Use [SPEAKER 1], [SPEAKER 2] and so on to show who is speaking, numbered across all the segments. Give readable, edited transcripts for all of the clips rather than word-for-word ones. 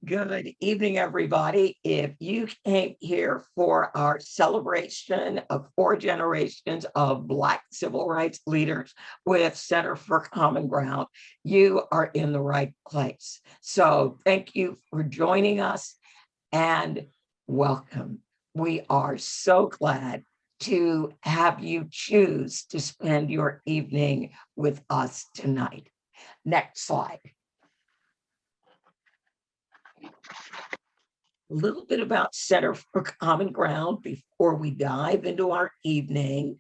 [SPEAKER 1] Good evening, everybody. If you came here for our celebration of 4 generations of Black civil rights leaders with Center for Common Ground, you are in the right place. So thank you for joining us and welcome. We are so glad to have you choose to spend your evening with us tonight. Next slide. A little bit about Center for Common Ground before we dive into our evening.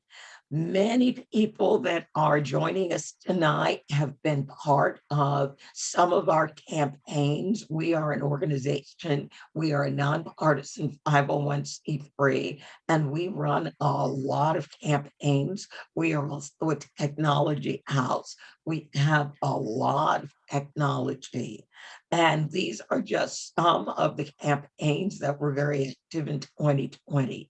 [SPEAKER 1] Many people that are joining us tonight have been part of some of our campaigns. We are an organization, we are a nonpartisan 501c3, and we run a lot of campaigns. We are also a technology house. We have a lot of technology. And these are just some of the campaigns that were very active in 2020.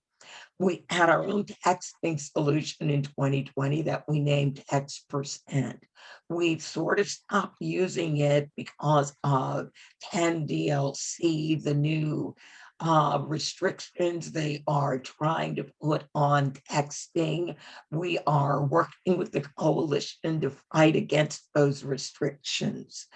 [SPEAKER 1] We had our own texting solution in 2020 that we named X%. We've sort of stopped using it because of 10DLC, the new restrictions they are trying to put on texting. We are working with the coalition to fight against those restrictions.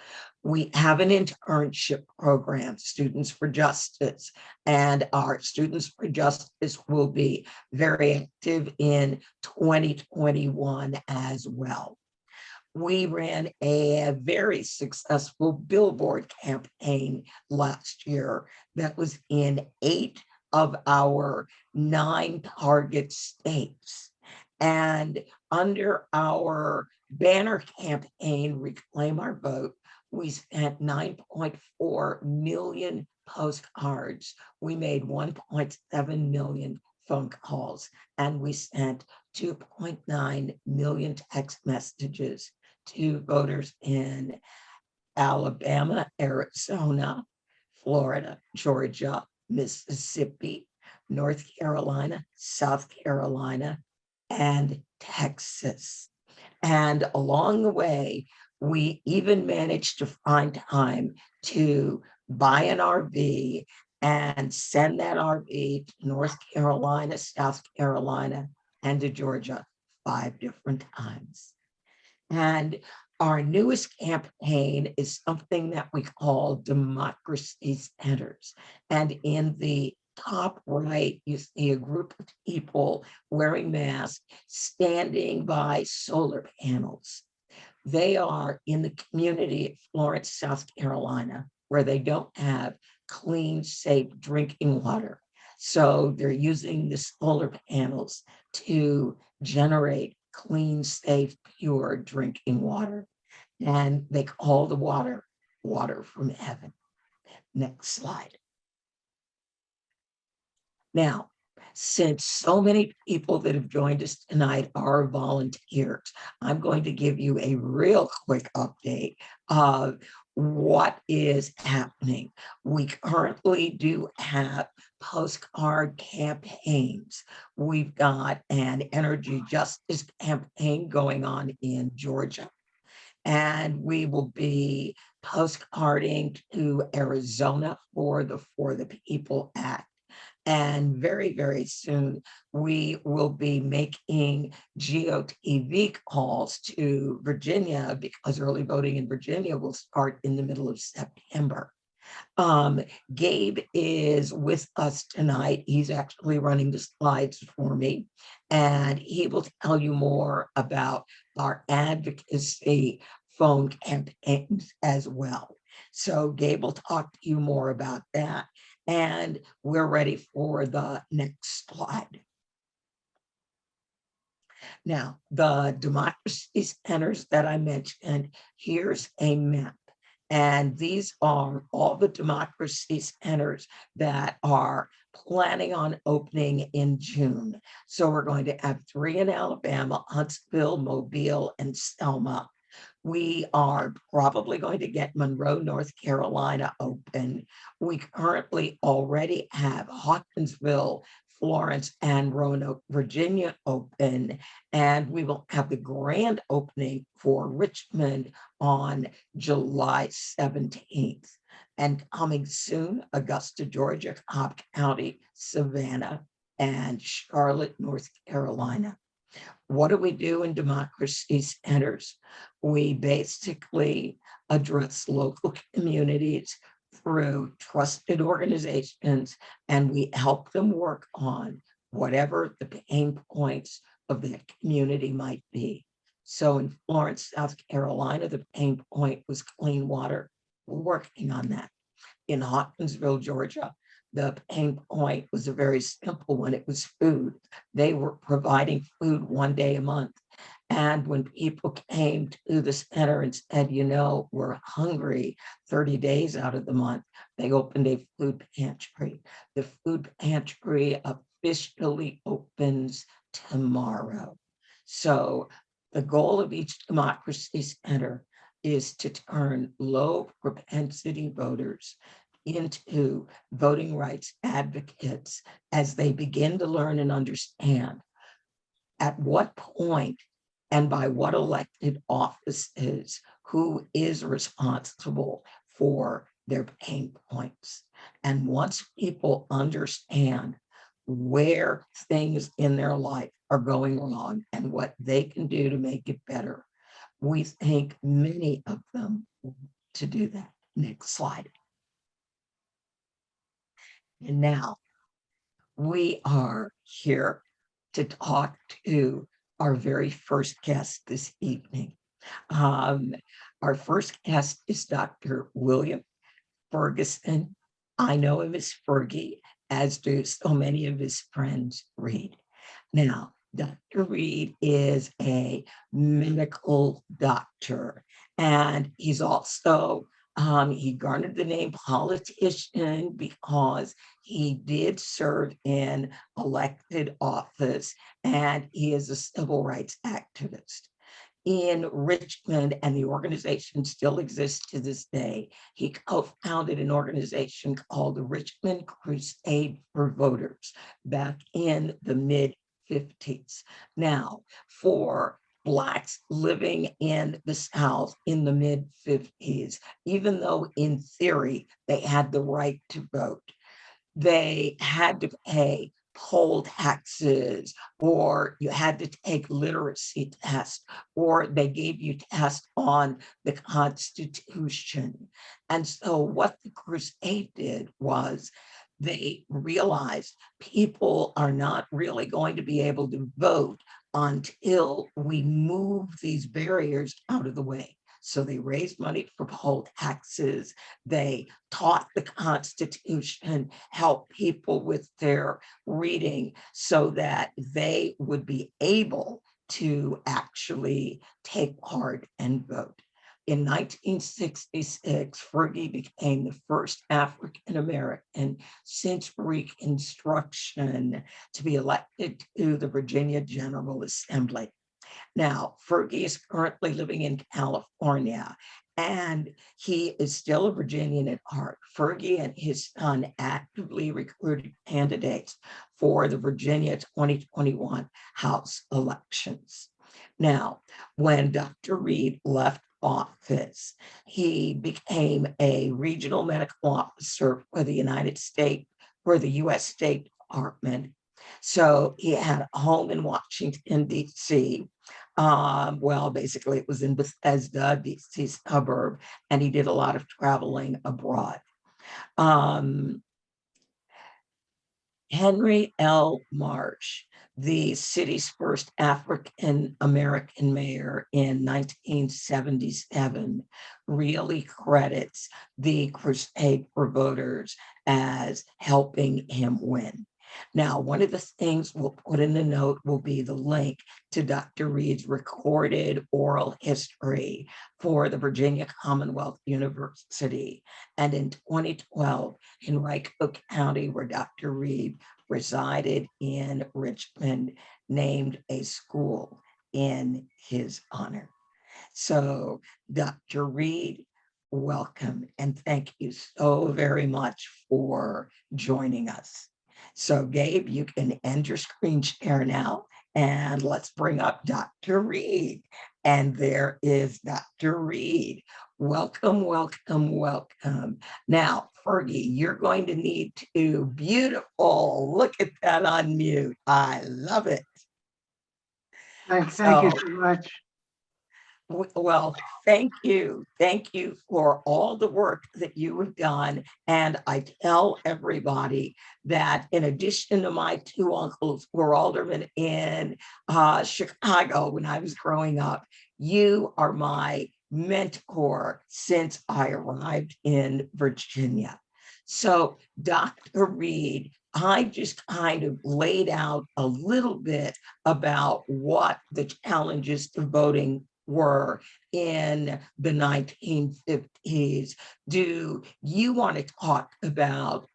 [SPEAKER 1] We have an internship program, Students for Justice, and our Students for Justice will be very active in 2021 as well. We ran a very successful billboard campaign last year that was in 8 of our 9 target states. And under our banner campaign, Reclaim Our Vote, we spent 9.4 million postcards. We made 1.7 million phone calls, and we sent 2.9 million text messages to voters in Alabama, Arizona, Florida, Georgia, Mississippi, North Carolina, South Carolina, and Texas. And along the way, we even managed to find time to buy an RV and send that RV to North Carolina, South Carolina, and to Georgia 5 different times. And our newest campaign is something that we call Democracy Centers. And in the top right, you see a group of people wearing masks standing by solar panels. They are in the community of Florence, South Carolina, where they don't have clean, safe drinking water. So they're using the solar panels to generate clean, safe, pure drinking water. And they call the water, water from heaven. Next slide. Now, since so many people that have joined us tonight are volunteers, I'm going to give you a real quick update of what is happening. We currently do have postcard campaigns. We've got an energy justice campaign going on in Georgia, and we will be postcarding to Arizona for the For the People Act. And very, very soon, we will be making GOTV calls to Virginia because early voting in Virginia will start in the middle of September. Gabe is with us tonight. He's actually running the slides for me, and he will tell you more about our advocacy phone campaigns as well. So Gabe will talk to you more about that. And we're ready for the next slide. Now, the democracy centers that I mentioned, here's a map. And these are all the democracy centers that are planning on opening in June. So we're going to have 3 in Alabama, Huntsville, Mobile, and Selma. We are probably going to get Monroe, North Carolina open. We currently already have Hawkinsville, Florence, and Roanoke, Virginia open, and we will have the grand opening for Richmond on July 17th. And coming soon, Augusta, Georgia, Cobb County, Savannah, and Charlotte, North Carolina. What do we do in Democracy Centers? We basically address local communities through trusted organizations, and we help them work on whatever the pain points of that community might be. So in Florence, South Carolina, the pain point was clean water. We're working on that. In Hawkinsville, Georgia, the pain point was a very simple one. It was food. They were providing food one day a month. And when people came to the center and said, we're hungry 30 days out of the month, they opened a food pantry. The food pantry officially opens tomorrow. So the goal of each Democracy Center is to turn low propensity voters into voting rights advocates as they begin to learn and understand at what point and by what elected offices who is responsible for their pain points. And once people understand where things in their life are going wrong and what they can do to make it better, we think many of them to do that. Next slide. And now we are here to talk to our very first guest this evening. Our first guest is Dr. William Ferguson. I know him as Fergie, as do so many of his friends, Reid. Now, Dr. Reid is a medical doctor, and he's also he garnered the name politician because he did serve in elected office, and he is a civil rights activist in Richmond, and the organization still exists to this day. He co-founded an organization called the Richmond Crusade for Voters back in the mid-50s. Now, for Blacks living in the South in the mid-50s, even though in theory they had the right to vote, they had to pay poll taxes, or you had to take literacy tests, or they gave you tests on the Constitution. And so what the Crusade did was they realized people are not really going to be able to vote until we move these barriers out of the way. So they raised money for poll taxes. They taught the Constitution, helped people with their reading so that they would be able to actually take part and vote. In 1966, Fergie became the first African-American since Reconstruction to be elected to the Virginia General Assembly. Now, Fergie is currently living in California, and he is still a Virginian at heart. Fergie and his son actively recruited candidates for the Virginia 2021 House elections. Now, when Dr. Reid left office, he became a regional medical officer for the U.S. State Department. So he had a home in Washington, D.C. Basically, it was in Bethesda, D.C. suburb, and he did a lot of traveling abroad. Henry L. Marsh, the city's first African-American mayor in 1977, really credits the Crusade for Voters as helping him win. Now, one of the things we'll put in the note will be the link to Dr. Reid's recorded oral history for the Virginia Commonwealth University. And in 2012, in Henrico County, where Dr. Reid resided in Richmond, named a school in his honor. So, Dr. Reid, welcome, and thank you so very much for joining us. So, Gabe, you can end your screen share now, and let's bring up Dr. Reid. And there is Dr. Reid. Welcome, welcome, welcome. Now, Fergie, you're going to need to, beautiful. Look at that unmute. I love it.
[SPEAKER 2] Thank you so much.
[SPEAKER 1] Well, thank you. Thank you for all the work that you have done. And I tell everybody that in addition to my two uncles who were aldermen in Chicago when I was growing up, you are my mentor since I arrived in Virginia. So, Dr. Reid, I just kind of laid out a little bit about what the challenges to voting were in the 1950s. Do you want to talk about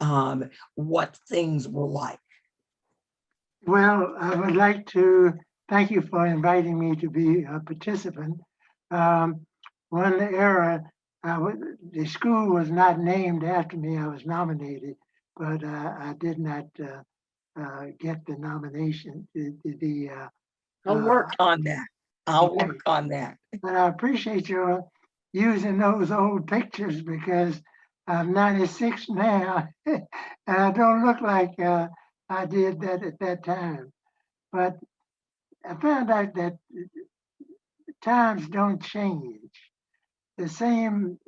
[SPEAKER 1] what things were like?
[SPEAKER 2] Well, I would like to thank you for inviting me to be a participant. One era, the school was not named after me. I was nominated, but I did not get the nomination.
[SPEAKER 1] I'll work on that. I'll work on that.
[SPEAKER 2] But I appreciate your using those old pictures because I'm 96 now and I don't look like I did that at that time. But I found out that times don't change. The same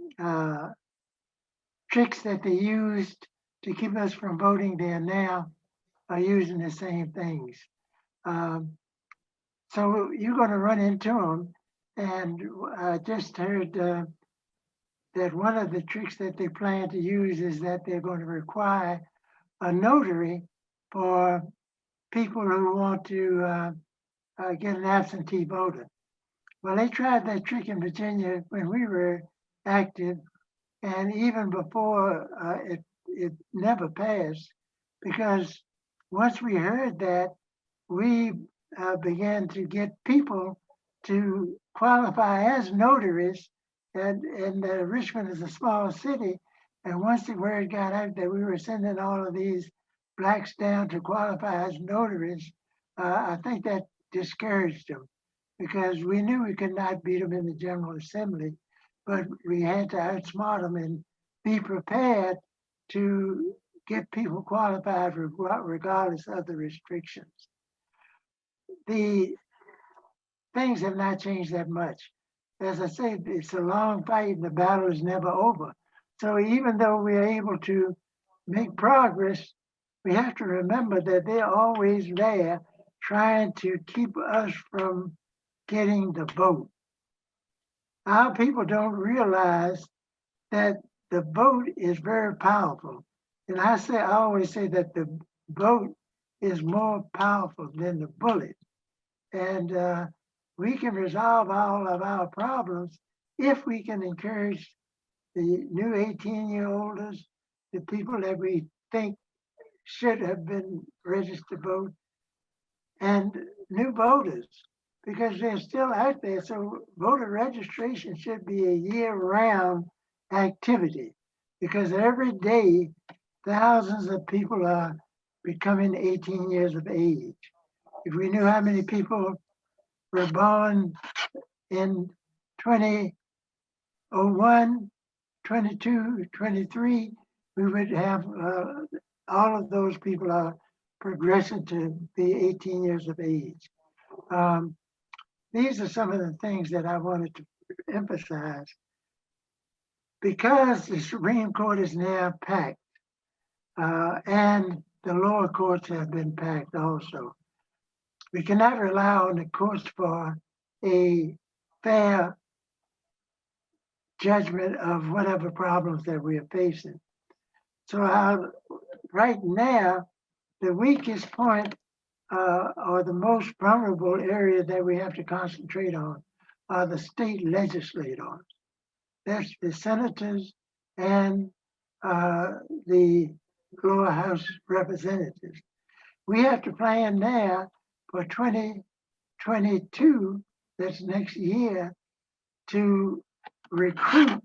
[SPEAKER 2] tricks that they used to keep us from voting, they now are using the same things. So you're going to run into them. And I just heard that one of the tricks that they plan to use is that they're going to require a notary for people who want to get an absentee voter. Well, they tried that trick in Virginia when we were active, and even before it never passed, because once we heard that, we began to get people to qualify as notaries, and Richmond is a small city, and once the word got out that we were sending all of these blacks down to qualify as notaries, I think that discouraged them because we knew we could not beat them in the General Assembly, but we had to outsmart them and be prepared to get people qualified regardless of the restrictions. The things have not changed that much. As I say, it's a long fight and the battle is never over. So even though we are able to make progress, we have to remember that they're always there trying to keep us from getting the vote. Our people don't realize that the vote is very powerful. And I always say that the vote is more powerful than the bullet. And we can resolve all of our problems if we can encourage the new 18-year-olds, the people that we think should have been registered to vote, and new voters, because they're still out there. So voter registration should be a year-round activity, because every day thousands of people are becoming 18 years of age. If we knew how many people were born in 2001, 22, 23, we would have all of those people are progressing to be 18 years of age. These are some of the things that I wanted to emphasize. Because the Supreme Court is now packed and the lower courts have been packed also, we cannot rely on the courts for a fair judgment of whatever problems that we are facing. So right now, the weakest point or the most vulnerable area that we have to concentrate on are the state legislators. That's the senators and the lower house representatives. We have to plan now for 2022, that's next year, to recruit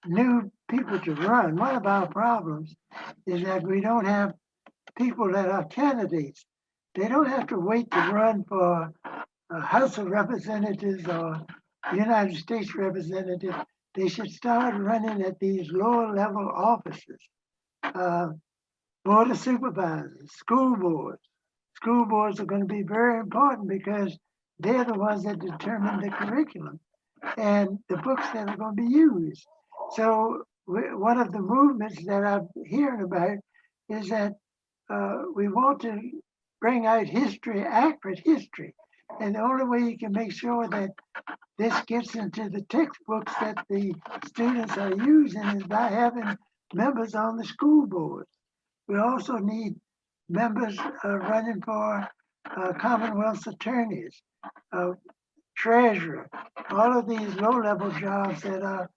[SPEAKER 2] new people to run. One of our problems is that we don't have people that are candidates. They don't have to wait to run for a House of Representatives or United States representative, they should start running at these lower level offices. Board of Supervisors, school boards. School boards are going to be very important because they're the ones that determine the curriculum and the books that are going to be used. So one of the movements that I'm hearing about is that we want to bring out history, accurate history. And the only way you can make sure that this gets into the textbooks that the students are using is by having members on the school board. We also need members running for Commonwealth's attorneys, treasurer, all of these low-level jobs that are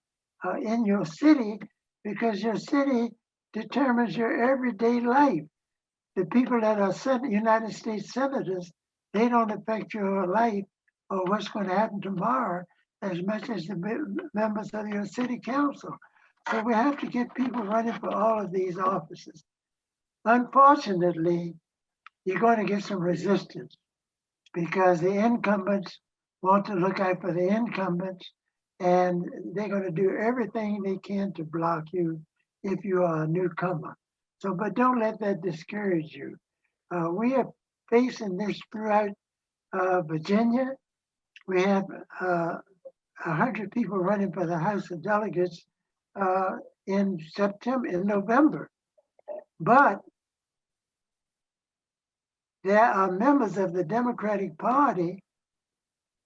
[SPEAKER 2] in your city, because your city determines your everyday life. The people that are United States senators, they don't affect your life or what's going to happen tomorrow as much as the members of your city council. So we have to get people running for all of these offices. Unfortunately, you're going to get some resistance because the incumbents want to look out for the incumbents, and they're going to do everything they can to block you if you are a newcomer. So, but don't let that discourage you. We are facing this throughout Virginia. We have 100 people running for the House of Delegates in November. But there are members of the Democratic Party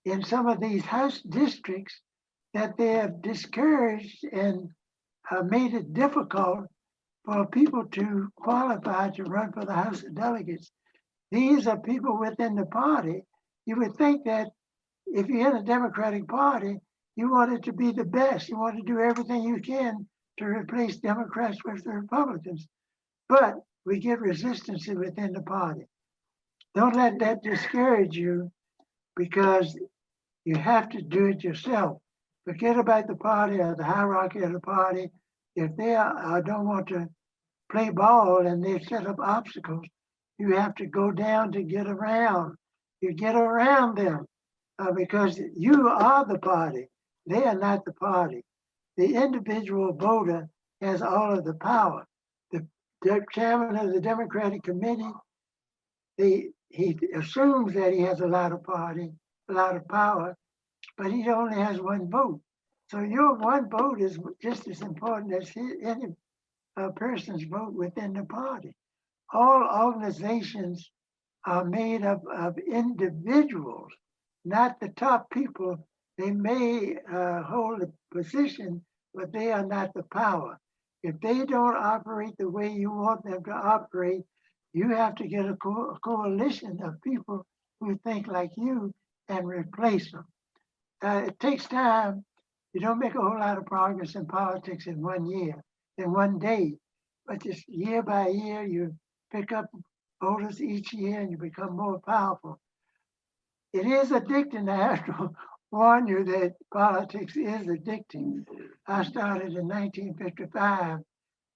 [SPEAKER 2] in some of these House districts that they have discouraged and made it difficult for people to qualify to run for the House of Delegates. These are people within the party. You would think that if you're in a Democratic Party, you want it to be the best. You want to do everything you can to replace Democrats with the Republicans. But we get resistance within the party. Don't let that discourage you because you have to do it yourself. Forget about the party or the hierarchy of the party. If they don't want to play ball and they set up obstacles, you have to go down to get around. You get around them because you are the party. They are not the party. The individual voter has all of the power. The chairman of the Democratic Committee, he assumes that he has a lot of power, but he only has one vote. So your one vote is just as important as any person's vote within the party. All organizations are made up of individuals, not the top people. They may hold a position, but they are not the power. If they don't operate the way you want them to operate, you have to get a coalition of people who think like you and replace them. It takes time. You don't make a whole lot of progress in politics in 1 year, in 1 day, but just year by year, you pick up voters each year and you become more powerful. It is addicting. I have to warn you that politics is addicting. I started in 1955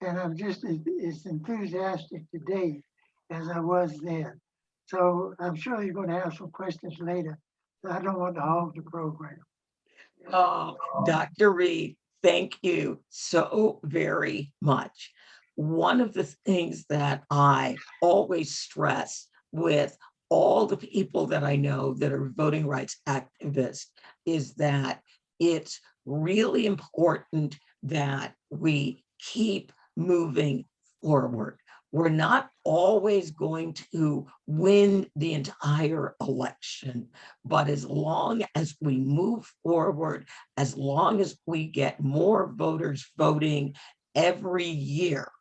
[SPEAKER 2] and I'm just as enthusiastic today as I was then. So I'm sure you're going to have some questions later. So I don't want to hog the program.
[SPEAKER 1] Oh, Dr. Reid, thank you so very much. One of the things that I always stress with all the people that I know that are voting rights activists is that it's really important that we keep moving forward. We're not always going to win the entire election, but as long as we move forward, as long as we get more voters voting every year,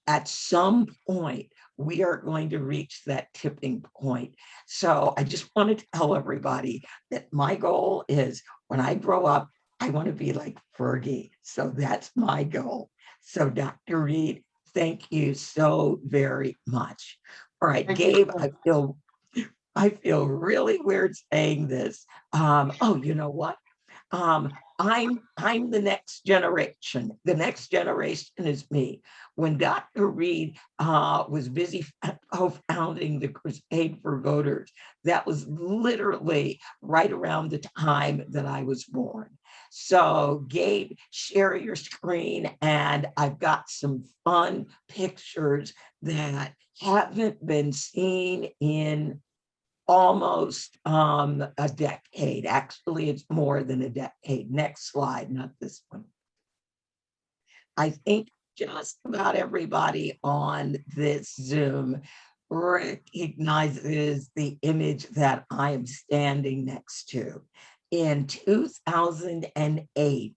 [SPEAKER 1] at some point, we are going to reach that tipping point. So I just want to tell everybody that my goal is when I grow up, I want to be like Fergie. So that's my goal. So Dr. Reid, thank you so very much. All right,
[SPEAKER 2] Thank
[SPEAKER 1] Gabe,
[SPEAKER 2] you.
[SPEAKER 1] I feel really weird saying this. Oh, you know what? I'm the next generation. The next generation is me. When Dr. Reid was busy co-founding the Crusade for Voters, that was literally right around the time that I was born. So, Gabe, share your screen, and I've got some fun pictures that haven't been seen in almost a decade. Actually, it's more than a decade. Next slide, not this one. I think just about everybody on this Zoom recognizes the image that I am standing next to. In 2008,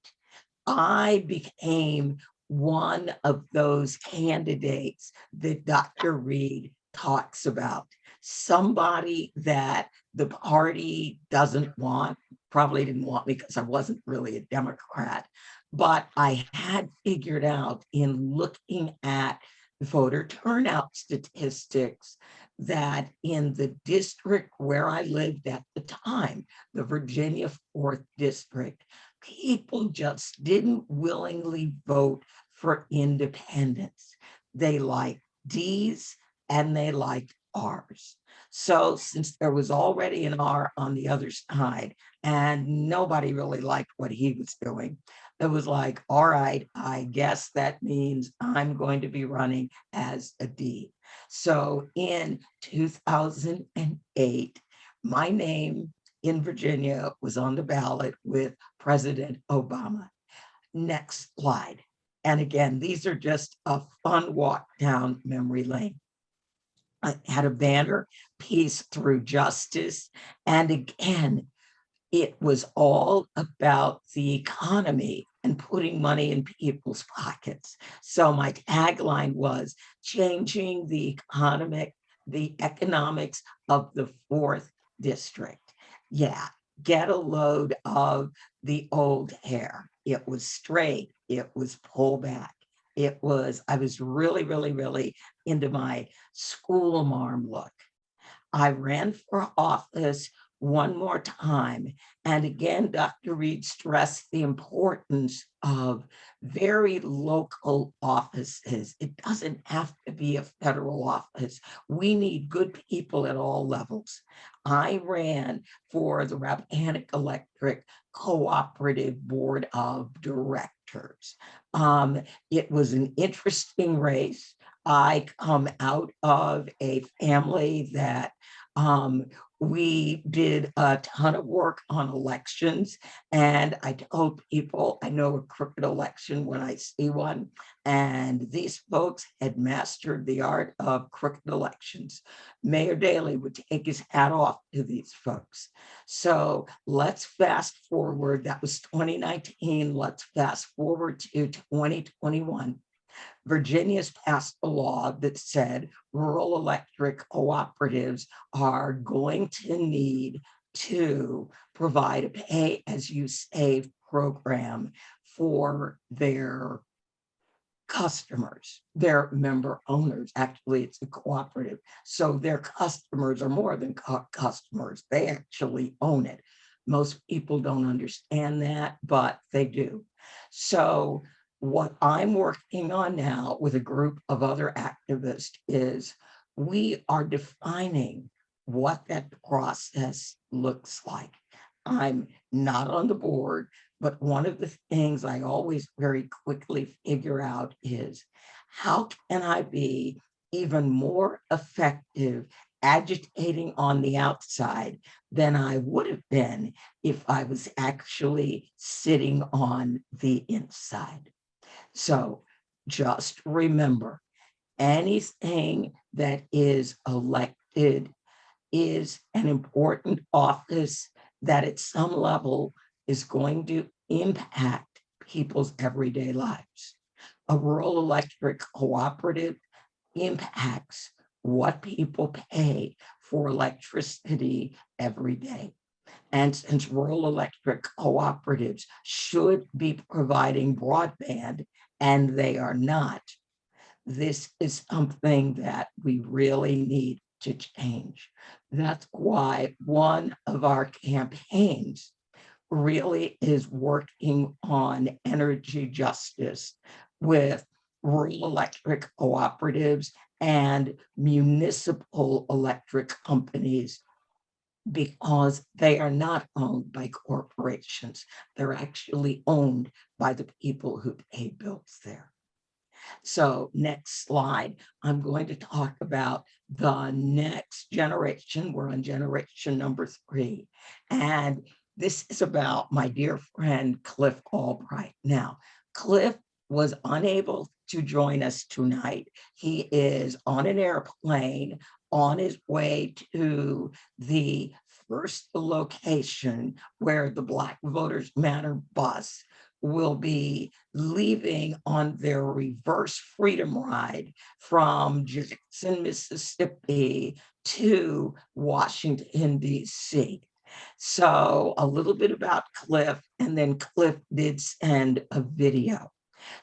[SPEAKER 1] I became one of those candidates that Dr. Reid talks about. Somebody that the party doesn't want, probably didn't want me because I wasn't really a Democrat, but I had figured out in looking at voter turnout statistics that in the district where I lived at the time, the Virginia 4th District, people just didn't willingly vote for independence. They like D's and they like R's. So since there was already an R on the other side and nobody really liked what he was doing, it was like, all right, I guess that means I'm going to be running as a D. So in 2008, my name in Virginia was on the ballot with President Obama. Next slide. And again, these are just a fun walk down memory lane. I had a banner, Peace Through Justice. And again, it was all about the economy and putting money in people's pockets. So my tagline was changing the economics of the 4th district. Yeah, get a load of the old hair. It was straight, it was pulled back. I was really, really, really into my school marm look. I ran for office one more time. And again, Dr. Reid stressed the importance of very local offices. It doesn't have to be a federal office. We need good people at all levels. I ran for the Rappahannock Electric Cooperative Board of Directors. It was an interesting race. I come out of a family that we did a ton of work on elections, and I told people I know a crooked election when I see one, and these folks had mastered the art of crooked elections. Mayor Daley would take his hat off to these folks. So let's fast forward. That was 2019. Let's fast forward to 2021. Virginia's passed a law that said rural electric cooperatives are going to need to provide a pay as you save program for their customers, their member owners. Actually, it's a cooperative. So their customers are more than customers. They actually own it. Most people don't understand that, but they do. So what I'm working on now with a group of other activists is we are defining what that process looks like. I'm not on the board, but one of the things I always very quickly figure out is how can I be even more effective agitating on the outside than I would have been if I was actually sitting on the inside. So just remember, anything that is elected is an important office that at some level is going to impact people's everyday lives. A rural electric cooperative impacts what people pay for electricity every day. And since rural electric cooperatives should be providing broadband, and they are not, this is something that we really need to change. That's why one of our campaigns really is working on energy justice with rural electric cooperatives and municipal electric companies, because they are not owned by corporations. They're actually owned by the people who pay bills there. So next slide, I'm going to talk about the next generation. We're on generation number 3. And this is about my dear friend, Cliff Albright. Now, Cliff was unable to join us tonight. He is on an airplane on his way to the first location where the Black Voters Matter bus will be leaving on their reverse freedom ride from Jackson, Mississippi to Washington, D.C. So a little bit about Cliff, and then Cliff did send a video.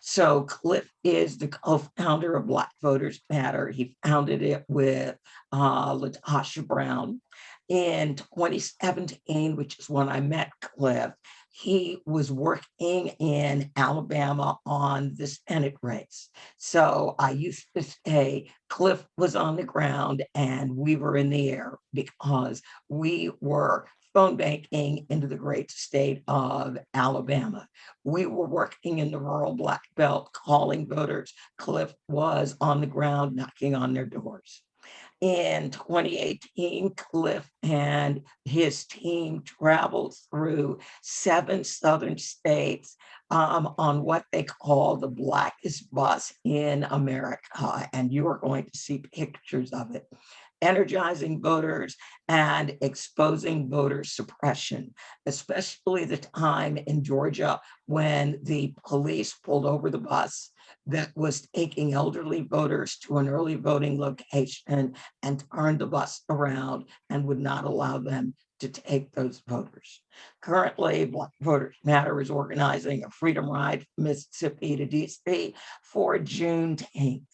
[SPEAKER 1] So Cliff is the co-founder of Black Voters Matter. He founded it with Latasha Brown in 2017, which is when I met Cliff. He was working in Alabama on the Senate race. So I used to say Cliff was on the ground and we were in the air, because we were phone banking into the great state of Alabama. We were working in the rural Black Belt, calling voters. Cliff was on the ground knocking on their doors. In 2018, Cliff and his team traveled through 7 southern states on what they call the Blackest Bus in America. And you are going to see pictures of it, energizing voters and exposing voter suppression, especially the time in Georgia when the police pulled over the bus that was taking elderly voters to an early voting location and turned the bus around and would not allow them to take those voters. Currently, Black Voters Matter is organizing a freedom ride from Mississippi to DC for Juneteenth.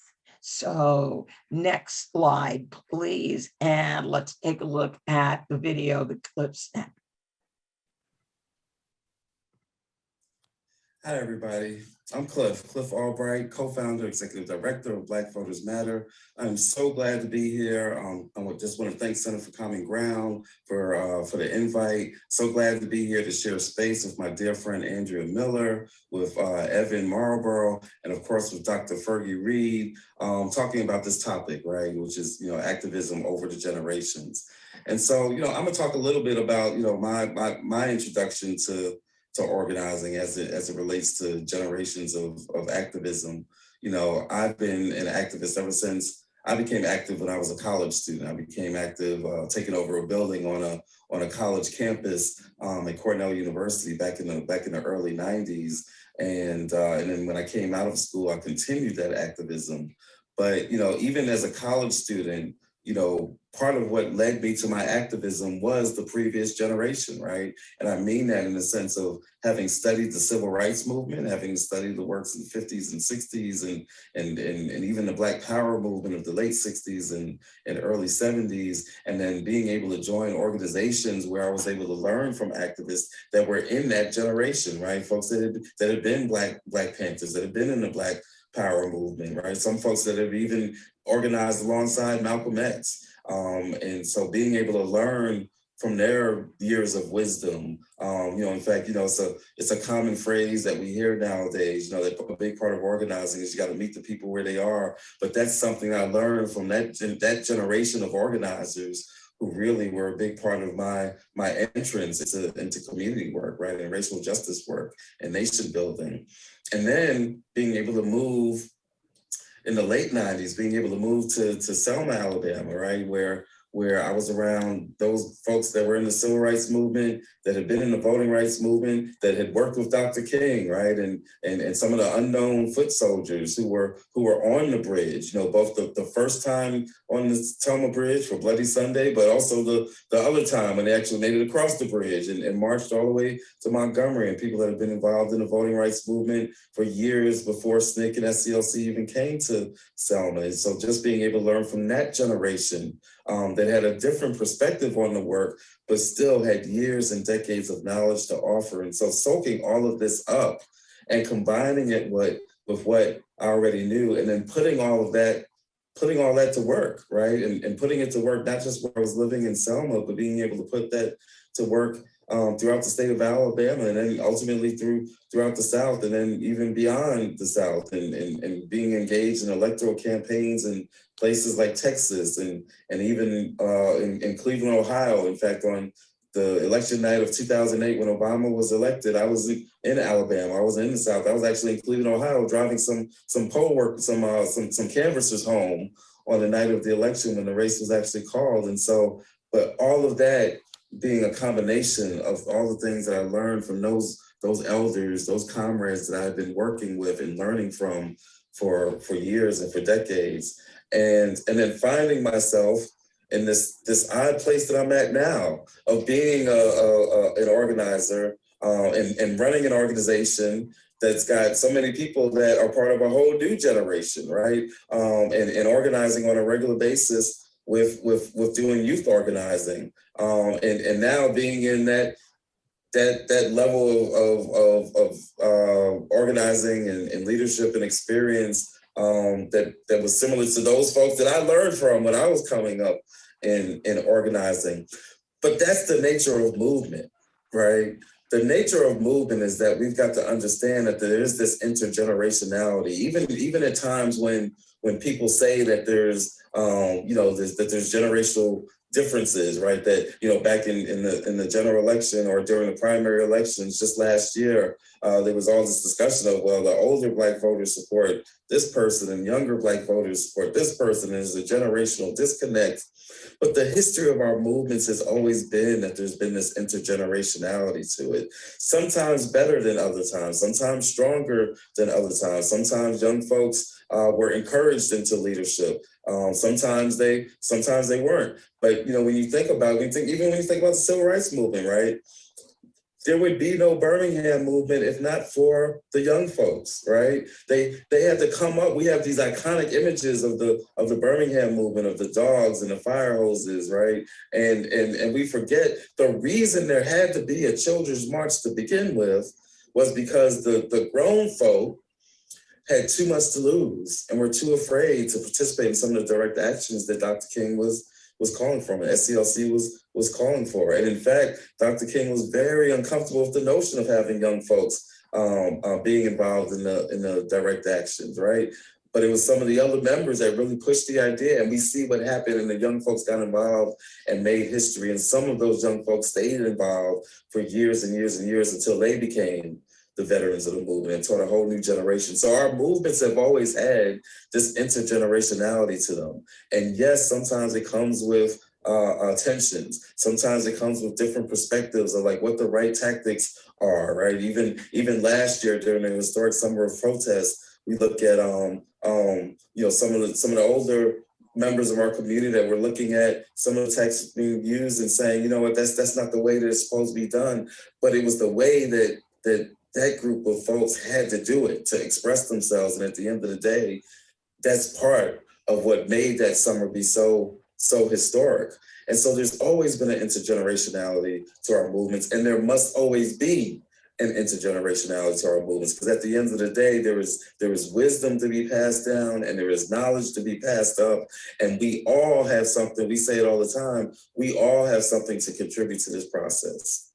[SPEAKER 1] So next slide, please. And let's take a look at the video that Cliff sent.
[SPEAKER 3] Hi, everybody. I'm Cliff Albright, co-founder, executive director of Black Voters Matter. I'm so glad to be here. I just want to thank Center for Common Ground for the invite. So glad to be here to share space with my dear friend, Andrea Miller, with Evan Malborough, and of course with Dr. Fergie Reid, talking about this topic, right, which is, activism over the generations. And so, I'm gonna talk a little bit about, my introduction to organizing as it relates to generations of activism. I've been an activist ever since I became active when I was a college student. I became active taking over a building on a college campus at Cornell University back in the early 90s. And then when I came out of school, I continued that activism. But even as a college student, part of what led me to my activism was the previous generation, right? And I mean that in the sense of having studied the civil rights movement, having studied the works in the 50s and 60s, and even the Black Power movement of the late 60s and early 70s, and then being able to join organizations where I was able to learn from activists that were in that generation, right? Folks that had been Black Panthers, that had been in the Black Power movement, right? Some folks that have even organized alongside Malcolm X. And so being able to learn from their years of wisdom, in fact, it's a common phrase that we hear nowadays, that a big part of organizing is you got to meet the people where they are. But that's something I learned from that generation of organizers who really were a big part of my entrance into community work, right, and racial justice work and nation building. And then being able to move in the late 90s, being able to move to Selma, Alabama, right, where I was around those folks that were in the civil rights movement, that had been in the voting rights movement, that had worked with Dr. King, right, and some of the unknown foot soldiers who were on the bridge, both the first time on the Selma Bridge for Bloody Sunday, but also the other time when they actually made it across the bridge and marched all the way to Montgomery, and people that have been involved in the voting rights movement for years before SNCC and SCLC even came to Selma. And so just being able to learn from that generation that had a different perspective on the work, but still had years and decades of knowledge to offer. And so soaking all of this up and combining it with what I already knew, and then putting all that to work, right? And putting it to work, not just where I was living in Selma, but being able to put that to work throughout the state of Alabama, and then ultimately throughout the South, and then even beyond the South, and being engaged in electoral campaigns in places like Texas, and even in Cleveland, Ohio. In fact, on the election night of 2008, when Obama was elected, I was in Alabama. I was in the South. I was actually in Cleveland, Ohio, driving some poll work, some canvassers home on the night of the election when the race was actually called. And so, but all of that being a combination of all the things that I learned from those elders, those comrades that I've been working with and learning from for years and for decades, and then finding myself in this odd place that I'm at now of being an organizer and running an organization that's got so many people that are part of a whole new generation, right? And organizing on a regular basis with doing youth organizing, and now being in that level of organizing and leadership and experience that was similar to those folks that I learned from when I was coming up in organizing. But that's the nature of movement, right? The nature of movement is that we've got to understand that there is this intergenerationality, even at times when people say that there's that there's generational differences, right? That, back in the general election or during the primary elections just last year, there was all this discussion of, well, the older Black voters support this person and younger Black voters support this person. There's a generational disconnect. But the history of our movements has always been that there's been this intergenerationality to it. Sometimes better than other times, sometimes stronger than other times. Sometimes young folks were encouraged into leadership. Sometimes they weren't. But when you think about when you think about the civil rights movement, right? There would be no Birmingham movement if not for the young folks, right? They had to come up. We have these iconic images of the Birmingham movement, of the dogs and the fire hoses, right? And we forget the reason there had to be a children's march to begin with was because the grown folk had too much to lose and were too afraid to participate in some of the direct actions that Dr. King was calling for, and SCLC was calling for. And in fact, Dr. King was very uncomfortable with the notion of having young folks being involved in the direct actions, right? But it was some of the other members that really pushed the idea, and we see what happened, and the young folks got involved and made history. And some of those young folks stayed involved for years and years and years until they became the veterans of the movement and taught a whole new generation. So our movements have always had this intergenerationality to them. And yes, sometimes it comes with tensions. Sometimes it comes with different perspectives of like what the right tactics are, right? Even last year during the historic summer of protest, we look at some of the older members of our community that were looking at some of the tactics being used and saying, you know what, that's not the way that it's supposed to be done. But it was the way that group of folks had to do it to express themselves. And at the end of the day, that's part of what made that summer be so historic. And so there's always been an intergenerationality to our movements, and there must always be an intergenerationality to our movements, because at the end of the day, there is wisdom to be passed down and there is knowledge to be passed up. And we all have something, we say it all the time, we all have something to contribute to this process.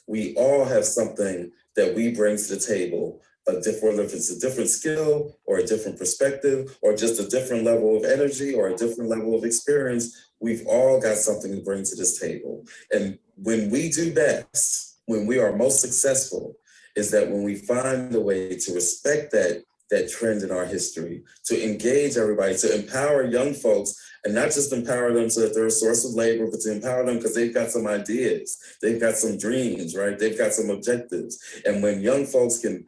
[SPEAKER 3] We all have something that we bring to the table, whether if it's a different skill or a different perspective or just a different level of energy or a different level of experience, we've all got something to bring to this table. And when we do best, when we are most successful, is that when we find a way to respect that trend in our history, to engage everybody, to empower young folks, and not just empower them so that they're a source of labor, but to empower them because they've got some ideas, they've got some dreams, right? They've got some objectives. And when young folks can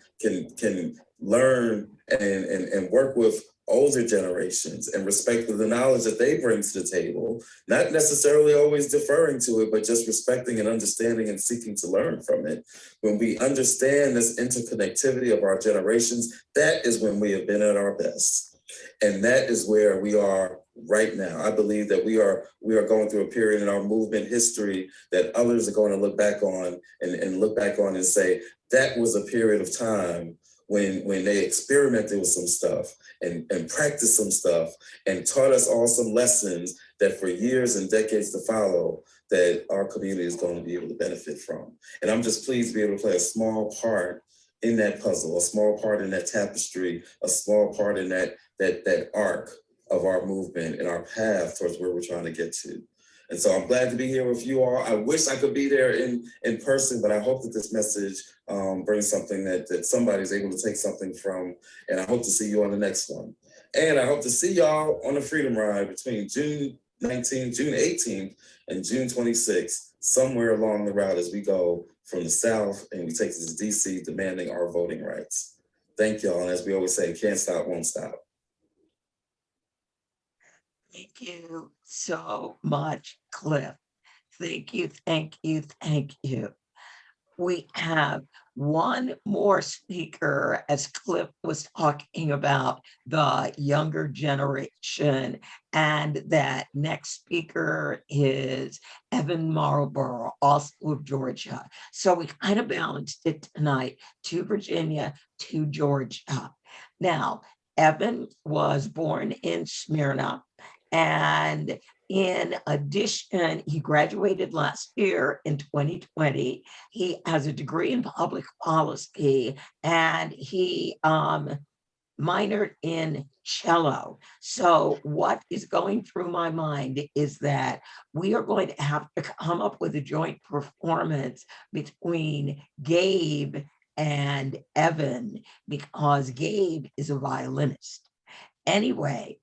[SPEAKER 3] learn and work with older generations and respect the knowledge that they bring to the table, not necessarily always deferring to it, but just respecting and understanding and seeking to learn from it. When we understand this interconnectivity of our generations, that is when we have been at our best. And that is where we are right now. I believe that we are going through a period in our movement history that others are going to look back on and look back on and say, that was a period of time when they experimented with some stuff and practiced some stuff and taught us all some lessons that for years and decades to follow, that our community is going to be able to benefit from. And I'm just pleased to be able to play a small part in that puzzle, a small part in that tapestry, a small part in that arc of our movement and our path towards where we're trying to get to. And so I'm glad to be here with you all. I wish I could be there in person, but I hope that this message brings something that somebody's able to take something from. And I hope to see you on the next one. And I hope to see y'all on the Freedom Ride between June 19th, June 18th, and June 26th, somewhere along the route as we go from the South and we take this to DC demanding our voting rights. Thank y'all. And as we always say, can't stop, won't stop.
[SPEAKER 1] Thank you so much, Cliff. Thank you, thank you, thank you. We have one more speaker, as Cliff was talking about the younger generation, and that next speaker is Evan Marlborough, also of Georgia. So we kind of balanced it tonight to Virginia, to Georgia. Now, Evan was born in Smyrna, and in addition, he graduated last year in 2020. He has a degree in public policy, and he minored in cello. So what is going through my mind is that we are going to have to come up with a joint performance between Gabe and Evan, because Gabe is a violinist. Anyway,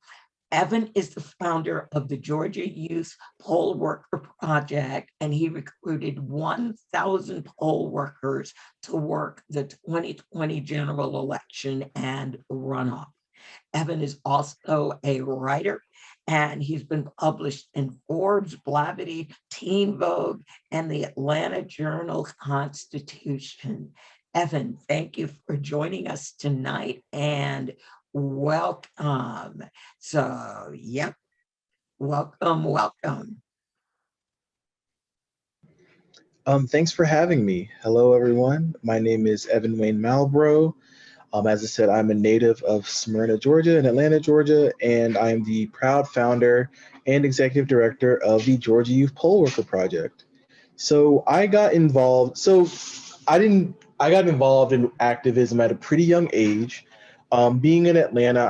[SPEAKER 1] Evan is the founder of the Georgia Youth Poll Worker Project, and he recruited 1,000 poll workers to work the 2020 general election and runoff. Evan is also a writer, and he's been published in Forbes, Blavity, Teen Vogue, and the Atlanta Journal-Constitution. Evan, thank you for joining us tonight, and welcome. So, yep, welcome, welcome.
[SPEAKER 4] Thanks for having me. Hello, everyone. My name is Evan Wayne Malborough. As I said, I'm a native of Smyrna, Georgia, and Atlanta, Georgia, and I'm the proud founder and executive director of the Georgia Youth Poll Worker Project. So I got involved. I got involved in activism at a pretty young age. Being in Atlanta,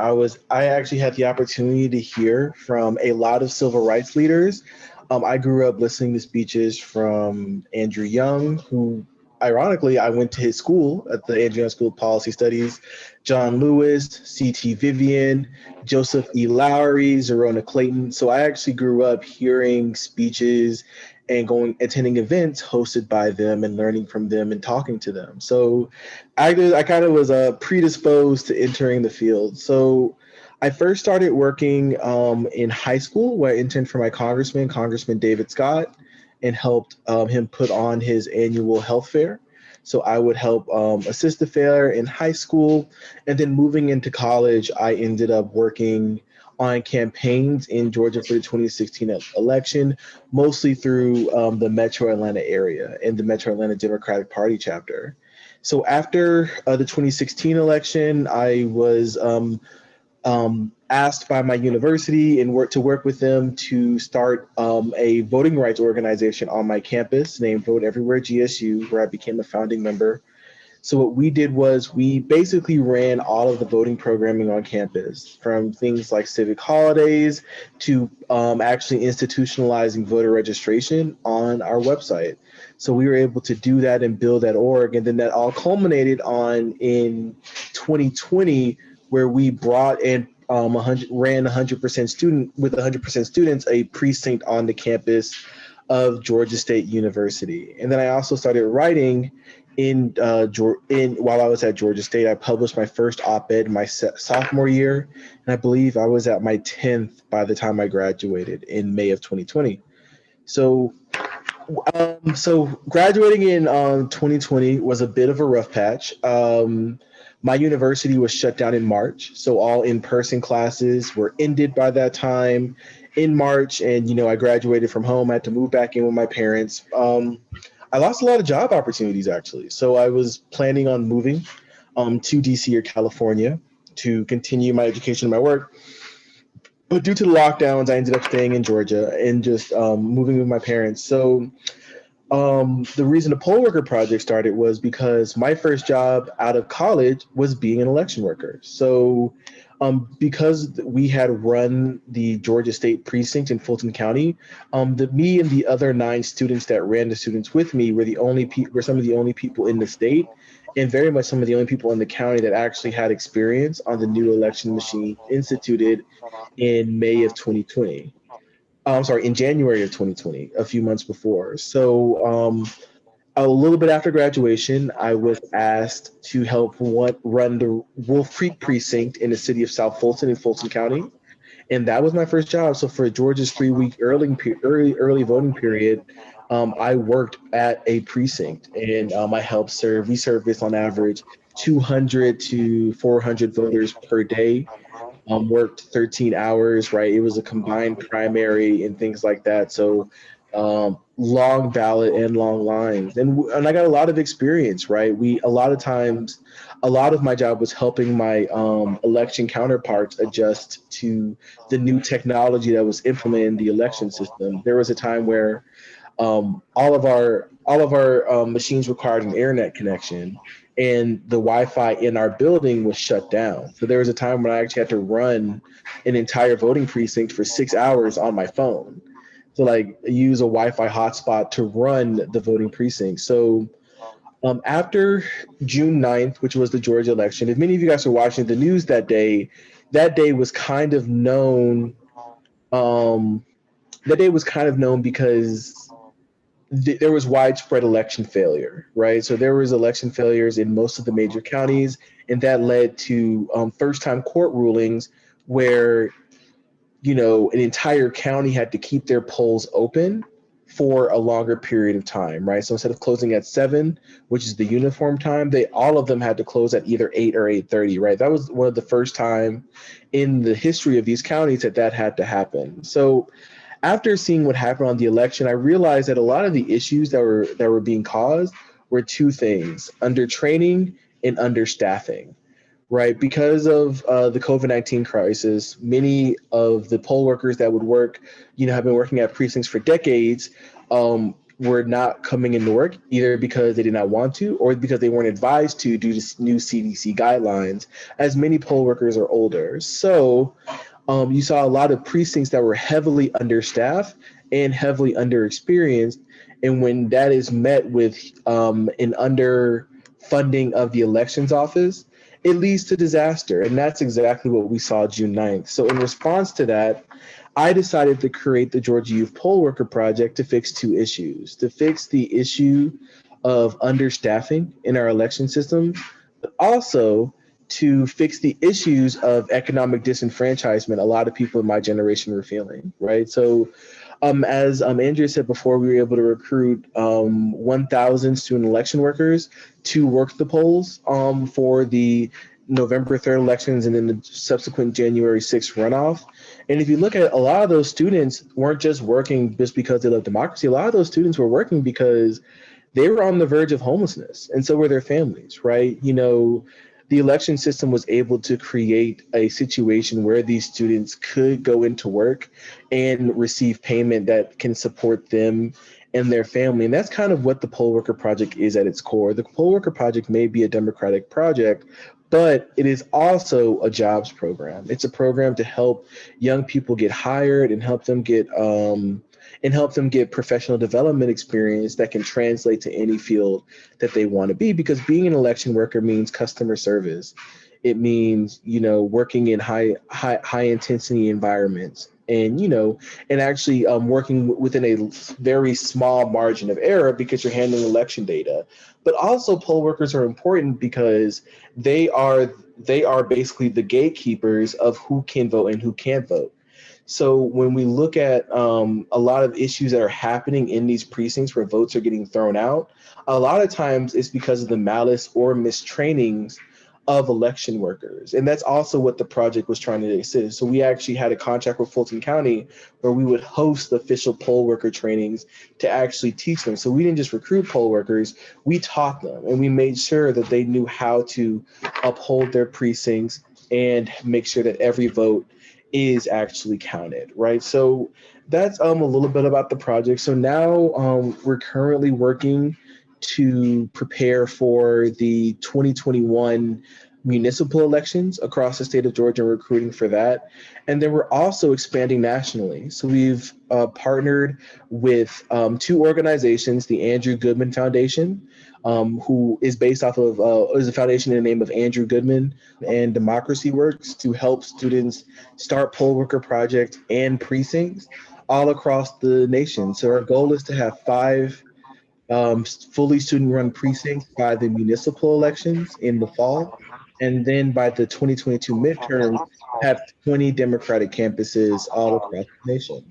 [SPEAKER 4] I actually had the opportunity to hear from a lot of civil rights leaders. I grew up listening to speeches from Andrew Young, who ironically I went to his school at the Andrew Young School of Policy Studies, John Lewis, C.T. Vivian, Joseph E. Lowery, Zerona Clayton. So I actually grew up hearing speeches and attending events hosted by them and learning from them and talking to them. So I kind of was predisposed to entering the field. So I first started working in high school, where I interned for my Congressman David Scott, and helped him put on his annual health fair. So I would help assist the fair in high school. And then moving into college, I ended up working on campaigns in Georgia for the 2016 election, mostly through the Metro Atlanta area and the Metro Atlanta Democratic Party chapter. So after the 2016 election, I was asked by my university and to work with them to start a voting rights organization on my campus named Vote Everywhere GSU, where I became a founding member. So what we did was we basically ran all of the voting programming on campus, from things like civic holidays to actually institutionalizing voter registration on our website. So we were able to do that and build that org. And then that all culminated in 2020, where we brought in ran 100% student with 100% students, a precinct on the campus of Georgia State University. And then I also started writing while I was at Georgia State. I published my first op-ed my sophomore year, and I believe I was at my 10th by the time I graduated in May of 2020. So graduating in 2020 was a bit of a rough patch. My university was shut down in March, so all in-person classes were ended by that time in March. And I graduated from home. I had to move back in with my parents. I lost a lot of job opportunities actually, so I was planning on moving to DC or California to continue my education and my work. But due to the lockdowns, I ended up staying in Georgia and just moving with my parents. So the reason the poll worker project started was because my first job out of college was being an election worker. So because we had run the Georgia State precinct in Fulton County, me and the other 9 students that ran the students with me were some of the only people in the state, and very much some of the only people in the county that actually had experience on the new election machine instituted in May of 2020. I'm sorry, in January of 2020, a few months before. So a little bit after graduation, I was asked to help run the Wolf Creek precinct in the city of South Fulton in Fulton County. And that was my first job. So for Georgia's 3-week early voting period, I worked at a precinct, and I helped serve. We serviced on average 200 to 400 voters per day. Worked 13 hours, right? It was a combined primary and things like that. So long ballot and long lines. And I got a lot of experience, right? A lot of times, a lot of my job was helping my election counterparts adjust to the new technology that was implemented in the election system. There was a time where all of our machines required an internet connection, and the Wi-Fi in our building was shut down. So there was a time when I actually had to run an entire voting precinct for 6 hours on my phone to use a Wi-Fi hotspot to run the voting precinct. So after June 9th, which was the Georgia election, if many of you guys were watching the news that day was kind of known. That day was kind of known because there was widespread election failure, right? So there was election failures in most of the major counties, and that led to first-time court rulings where, an entire county had to keep their polls open for a longer period of time, right? So instead of closing at 7, which is the uniform time, all of them had to close at either 8 or 8:30, right? That was one of the first time in the history of these counties that had to happen. So after seeing what happened on the election, I realized that a lot of the issues that were being caused were 2 things: undertraining and understaffing, right? Because of the COVID-19 crisis, many of the poll workers that would work, have been working at precincts for decades, were not coming into work, either because they did not want to or because they weren't advised to due to new CDC guidelines, as many poll workers are older. So you saw a lot of precincts that were heavily understaffed and heavily underexperienced. And when that is met with an underfunding of the elections office, it leads to disaster. And that's exactly what we saw June 9th. So in response to that, I decided to create the Georgia Youth Poll Worker Project to fix 2 issues: to fix the issue of understaffing in our election system, but also to fix the issues of economic disenfranchisement a lot of people in my generation were feeling, right? So as Andrea said before, we were able to recruit 1,000 student election workers to work the polls for the November 3rd elections and then the subsequent January 6th runoff. And if you look at, a lot of those students weren't just working just because they love democracy. A lot of those students were working because they were on the verge of homelessness, and so were their families, right? The election system was able to create a situation where these students could go into work and receive payment that can support them and their family. And that's kind of what the Poll Worker Project is at its core. The Poll Worker Project may be a democratic project, but it is also a jobs program. It's a program to help young people get hired and help them get professional development experience that can translate to any field that they want to be. Because being an election worker means customer service. It means, working in high intensity environments, and, and actually working within a very small margin of error because you're handling election data. But also poll workers are important because they are basically the gatekeepers of who can vote and who can't vote. So when we look at a lot of issues that are happening in these precincts where votes are getting thrown out, a lot of times it's because of the malice or mistrainings of election workers. And that's also what the project was trying to assist. So we actually had a contract with Fulton County where we would host the official poll worker trainings to actually teach them. So we didn't just recruit poll workers, we taught them, and we made sure that they knew how to uphold their precincts and make sure that every vote is actually counted, right? So that's a little bit about the project. So now we're currently working to prepare for the 2021 municipal elections across the state of Georgia, recruiting for that. And then we're also expanding nationally. So we've partnered with two organizations, the Andrew Goodman Foundation, who is based off of, is a foundation in the name of Andrew Goodman, and Democracy Works, to help students start poll worker projects and precincts all across the nation. So our goal is to have 5 fully student-run precincts by the municipal elections in the fall, and then by the 2022 midterms, have 20 Democratic campuses all across the nation.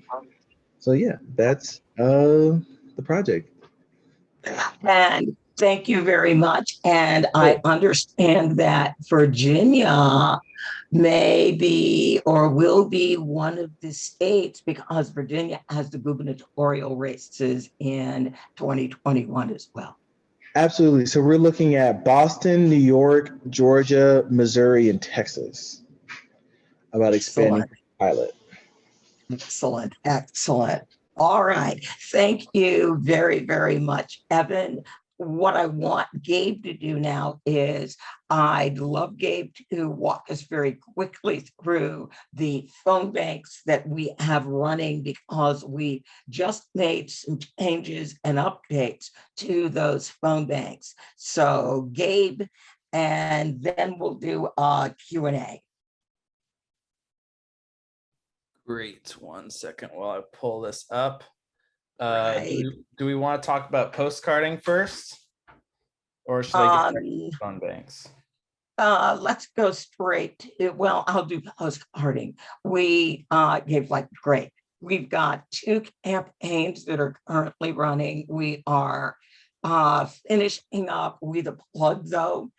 [SPEAKER 4] So yeah, that's the project.
[SPEAKER 1] And thank you very much. And I understand that Virginia may be or will be one of the states, because Virginia has the gubernatorial races in 2021 as well.
[SPEAKER 4] Absolutely. So we're looking at Boston, New York, Georgia, Missouri, and Texas about expanding
[SPEAKER 1] Excellent.
[SPEAKER 4] the pilot.
[SPEAKER 1] Excellent. Excellent. All right. Thank you very, very much, Evan. What I want Gabe to do now is I'd love Gabe to walk us very quickly through the phone banks that we have running, because we just made some changes and updates to those phone banks. So Gabe, and then we'll do a Q&A.
[SPEAKER 5] Great. 1 second while I pull this up.
[SPEAKER 1] Right.
[SPEAKER 5] Do we want to talk about postcarding first? Or should I get to phone banks?
[SPEAKER 1] Let's go straight to, well, I'll do postcarding. We gave great. We've got 2 campaigns that are currently running. We are finishing up with a plug though.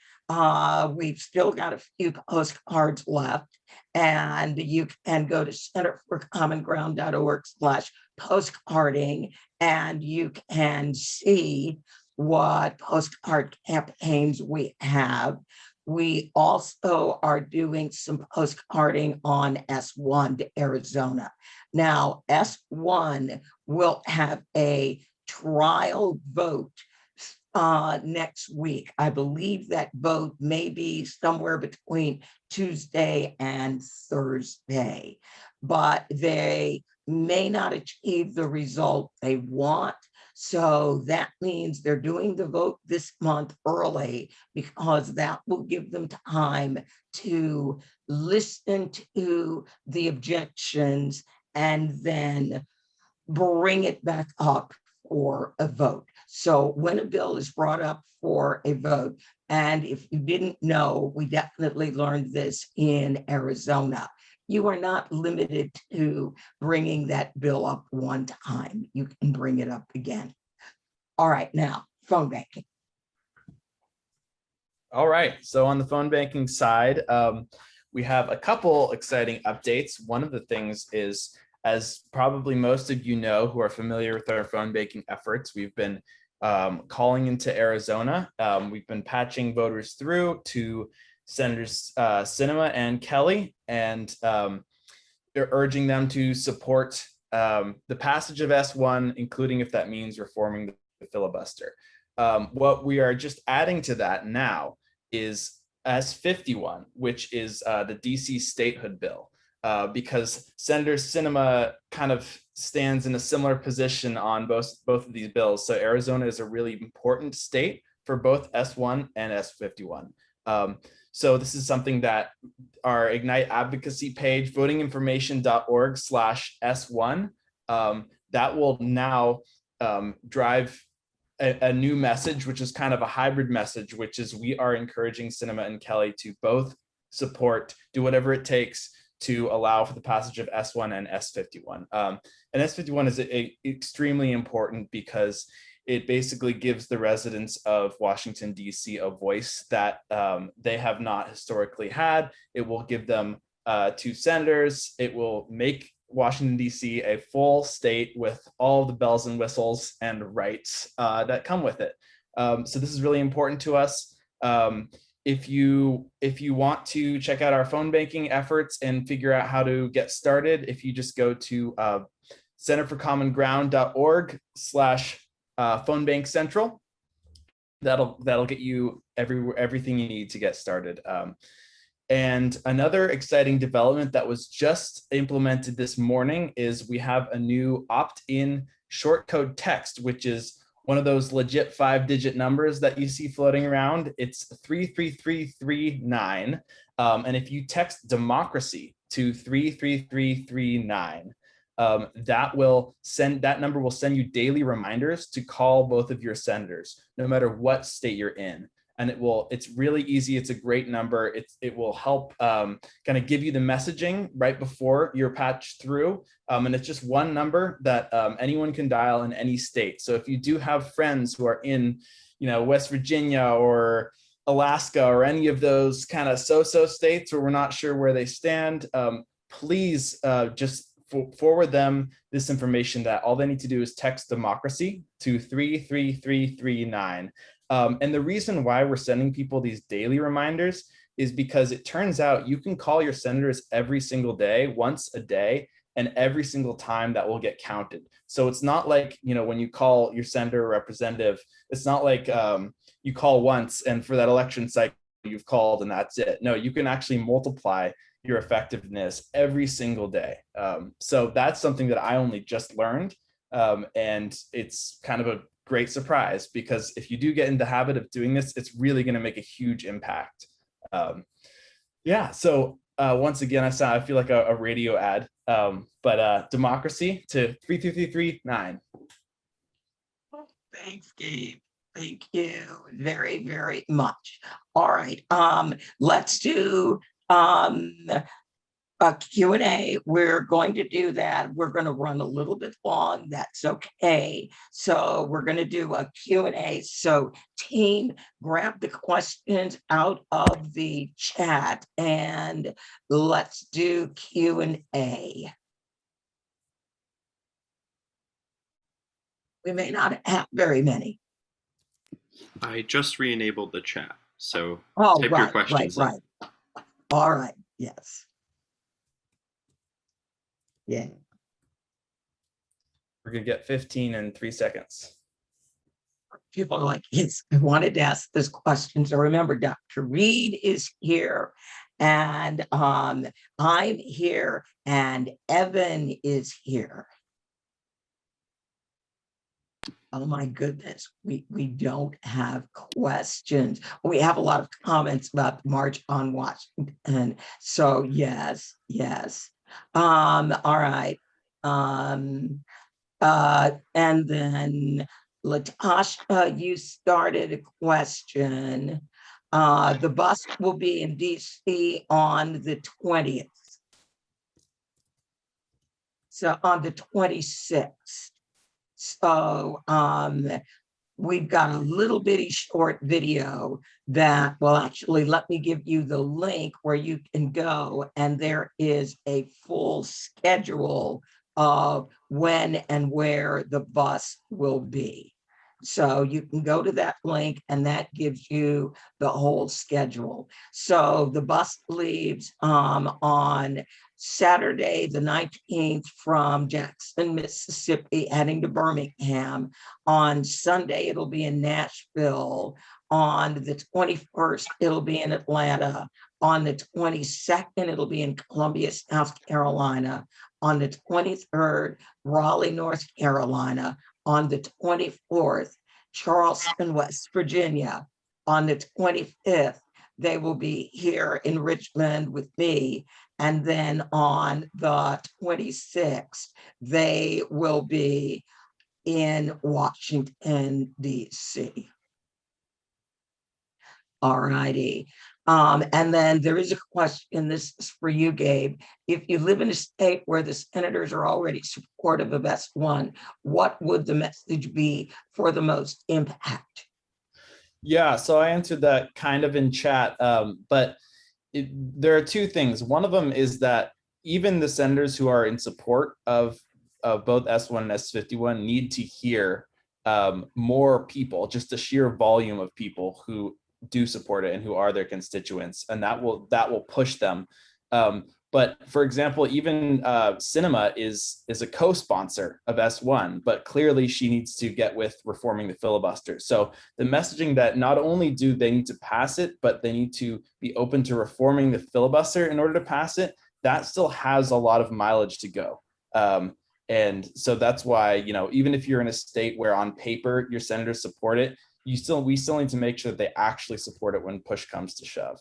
[SPEAKER 1] We've still got a few postcards left, and you can go to centerforcommonground.org/postcarding, and you can see what postcard campaigns we have. We also are doing some postcarding on S1 to Arizona. Now, S1 will have a trial vote next week. I believe that vote may be somewhere between Tuesday and Thursday, but they may not achieve the result they want. So that means they're doing the vote this month early, because that will give them time to listen to the objections and then bring it back up for a vote. So when a bill is brought up for a vote, and if you didn't know, we definitely learned this in Arizona, you are not limited to bringing that bill up one time. You can bring it up again. All right, now, phone banking.
[SPEAKER 5] All right, so on the phone banking side, we have a couple exciting updates. One of the things is, as probably most of you know who are familiar with our phone banking efforts, we've been calling into Arizona. We've been patching voters through to Senators Sinema and Kelly, and they're urging them to support the passage of S1, including if that means reforming the filibuster. What we are just adding to that now is S51, which is the DC statehood bill, because Senator Sinema kind of stands in a similar position on both of these bills. So Arizona is a really important state for both S1 and S51. So this is something that our Ignite advocacy page, votinginformation.org/S1, that will now drive a new message, which is kind of a hybrid message, which is we are encouraging Sinema and Kelly to both support, do whatever it takes to allow for the passage of S1 and S51. And S51 is extremely important because It basically gives the residents of Washington, D.C. a voice that they have not historically had. It will give them 2 senators. It will make Washington, D.C. a full state with all the bells and whistles and rights that come with it. So this is really important to us. If you want to check out our phone banking efforts and figure out how to get started, if you just go to centerforcommonground.org/phone bank central, that'll get you everything you need to get started. And another exciting development that was just implemented this morning is we have a new opt-in short code text, which is one of those legit 5-digit numbers that you see floating around. It's 33339. And if you text democracy to 33339, that number will send you daily reminders to call both of your senators, no matter what state you're in. And it's really easy. It's a great number. It will help kind of give you the messaging right before you're patched through. And it's just one number that anyone can dial in any state. So if you do have friends who are in, West Virginia or Alaska or any of those kind of so-so states where we're not sure where they stand, please just forward them this information that all they need to do is text democracy to 33339. And the reason why we're sending people these daily reminders is because it turns out you can call your senators every single day, once a day, and every single time that will get counted. So it's not like, when you call your senator or representative, it's not like you call once and for that election cycle you've called and that's it. No, you can actually multiply your effectiveness every single day. So that's something that I only just learned. And it's kind of a great surprise, because if you do get in the habit of doing this, it's really going to make a huge impact. So once again, I feel like a radio ad, but democracy to 33339.
[SPEAKER 1] Thanks, Gabe. Thank you very, very much. All right, let's do a Q&A. We're going to do that. We're going to run a little bit long. That's okay. So we're going to do a Q&A. So team, grab the questions out of the chat and let's do Q&A. We may not have very many.
[SPEAKER 6] I just re-enabled the chat, so type
[SPEAKER 1] right,
[SPEAKER 6] your questions in.
[SPEAKER 1] Right. All right, yes. Yeah.
[SPEAKER 5] We're going to get 15 in 3 seconds.
[SPEAKER 1] People are like, yes, I wanted to ask this question. So remember, Dr. Reid is here and I'm here and Evan is here. Oh my goodness, we don't have questions. We have a lot of comments about the March on Washington. So yes. All right. And then Latasha, you started a question. The bus will be in DC on the 20th. So on the 26th. So we've got a little bitty short video that, well, actually, let me give you the link where you can go, and there is a full schedule of when and where the bus will be. So you can go to that link and that gives you the whole schedule. So the bus leaves on Saturday, the 19th from Jackson, Mississippi, heading to Birmingham. On Sunday, it'll be in Nashville. On the 21st, it'll be in Atlanta. On the 22nd, it'll be in Columbia, South Carolina. On the 23rd, Raleigh, North Carolina. On the 24th, Charleston, West Virginia. On the 25th, they will be here in Richmond with me. And then on the 26th, they will be in Washington, D.C. All righty. And then there is a question, this is for you, Gabe. If you live in a state where the senators are already supportive of S1, what would the message be for the most impact?
[SPEAKER 5] Yeah, so I answered that kind of in chat, but there are two things. One of them is that even the senators who are in support of both S1 and S51 need to hear more people, just the sheer volume of people who do support it and who are their constituents, and that will push them. But for example, even Cinema is a co-sponsor of S1, but clearly she needs to get with reforming the filibuster. So the messaging that not only do they need to pass it, but they need to be open to reforming the filibuster in order to pass it, that still has a lot of mileage to go. And so that's why, even if you're in a state where on paper your senators support it, we still need to make sure that they actually support it when push comes to shove.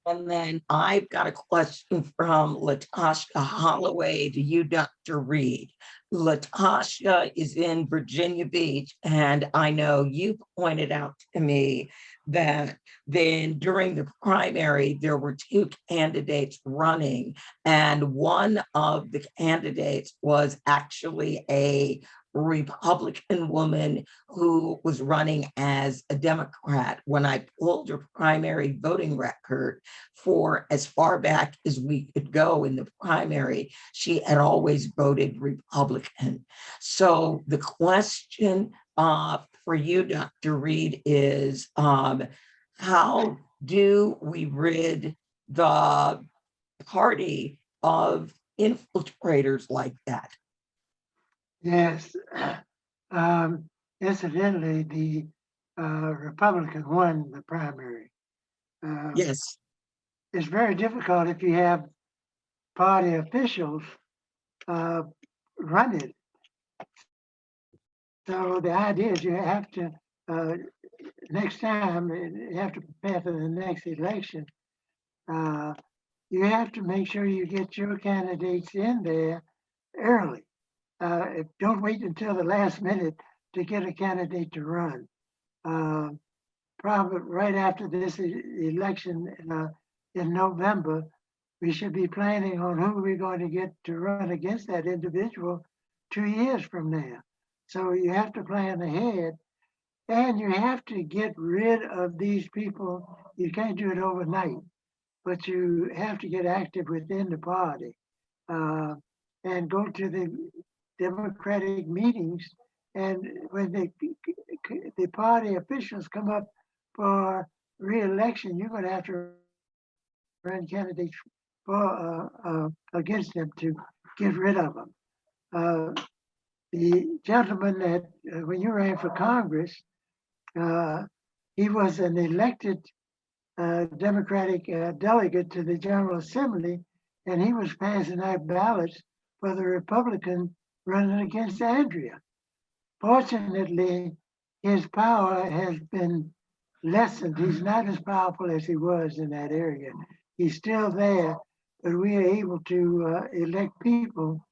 [SPEAKER 1] And then I've got a question from Latasha Holloway to you, Dr. Reid. Latasha is in Virginia Beach, and I know you pointed out to me that then during the primary, there were two candidates running, and one of the candidates was actually a Republican woman who was running as a Democrat. When I pulled her primary voting record for as far back as we could go in the primary, she had always voted Republican. So the question for you, Dr. Reid, is how do we rid the party of infiltrators like that?
[SPEAKER 2] Yes. Incidentally, the Republican won the primary.
[SPEAKER 1] Yes.
[SPEAKER 2] It's very difficult if you have party officials run it. So the idea is you have to, next time, you have to prepare for the next election. You have to make sure you get your candidates in there early. Don't wait until the last minute to get a candidate to run. Probably right after this election in November, we should be planning on who we're going to get to run against that individual 2 years from now. So you have to plan ahead, and you have to get rid of these people. You can't do it overnight, but you have to get active within the party and go to the Democratic meetings. And when the party officials come up for re-election, you're going to have to run candidates for against them to get rid of them. The gentleman that when you ran for Congress, he was an elected Democratic delegate to the General Assembly, and he was passing out ballots for the Republican running against Andrea. Fortunately, his power has been lessened. He's not as powerful as he was in that area. He's still there, but we are able to elect people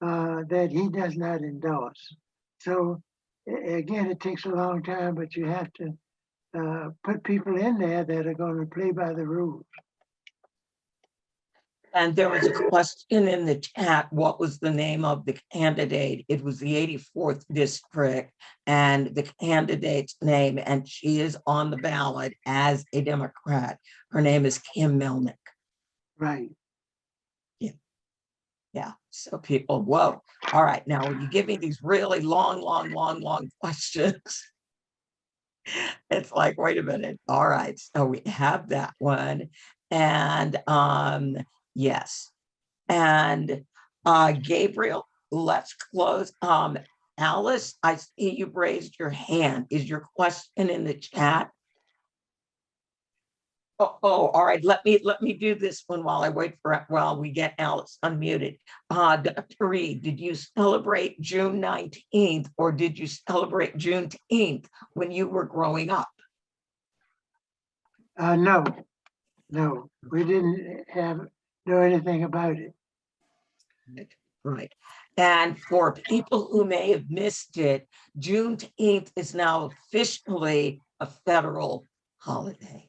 [SPEAKER 2] that he does not endorse. So again, it takes a long time, but you have to put people in there that are going to play by the rules.
[SPEAKER 1] And there was a question in the chat, what was the name of the candidate? It was the 84th district and the candidate's name, and she is on the ballot as a Democrat. Her name is Kim Melnick.
[SPEAKER 2] Right.
[SPEAKER 1] Yeah, so people, whoa. All right, now when you give me these really long questions, it's like, wait a minute. All right, so we have that one. And yes. And Gabriel, let's close. Alice, I see you've raised your hand. Is your question in the chat? Oh, all right. Let me do this one while I wait for while we get Alice unmuted. Dr. Reid, did you celebrate June 19th or did you celebrate Juneteenth when you were growing up?
[SPEAKER 2] No, we didn't know anything about it.
[SPEAKER 1] Right. And for people who may have missed it, Juneteenth is now officially a federal holiday.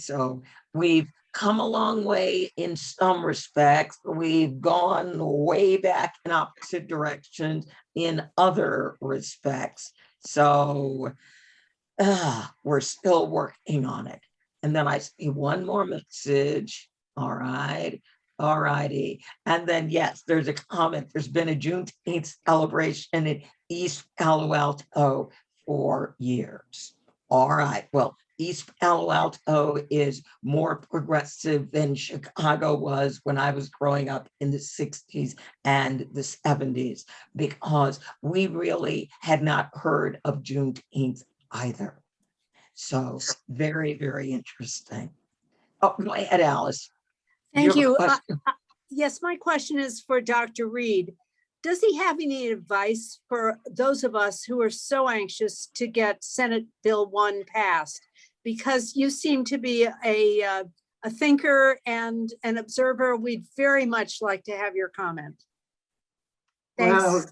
[SPEAKER 1] So we've come a long way in some respects. We've gone way back in opposite directions in other respects. So we're still working on it. And then I see one more message. All right. All righty. And then, yes, there's a comment. There's been a Juneteenth celebration in East Palo Alto for years. All right. Well, East Palo Alto is more progressive than Chicago was when I was growing up in the 60s and the 70s, because we really had not heard of Juneteenth either. So very, very interesting. Oh, go ahead, Alice.
[SPEAKER 7] Thank you. Yes, my question is for Dr. Reid. Does he have any advice for those of us who are so anxious to get Senate Bill 1 passed? Because you seem to be a thinker and an observer. We'd very much like to have your comment. Thanks.
[SPEAKER 2] Well,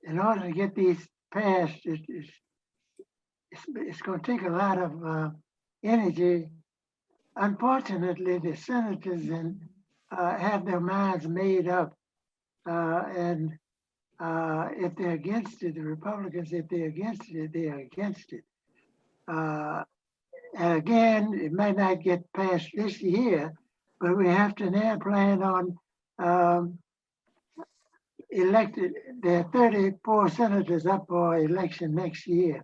[SPEAKER 2] in order to get these passed, it's going to take a lot of energy. Unfortunately, the senators have their minds made up, and if they're against it, the Republicans, if they're against it, they're against it. And again, it might not get passed this year, but we have to now plan on elected. There are 34 senators up for election next year.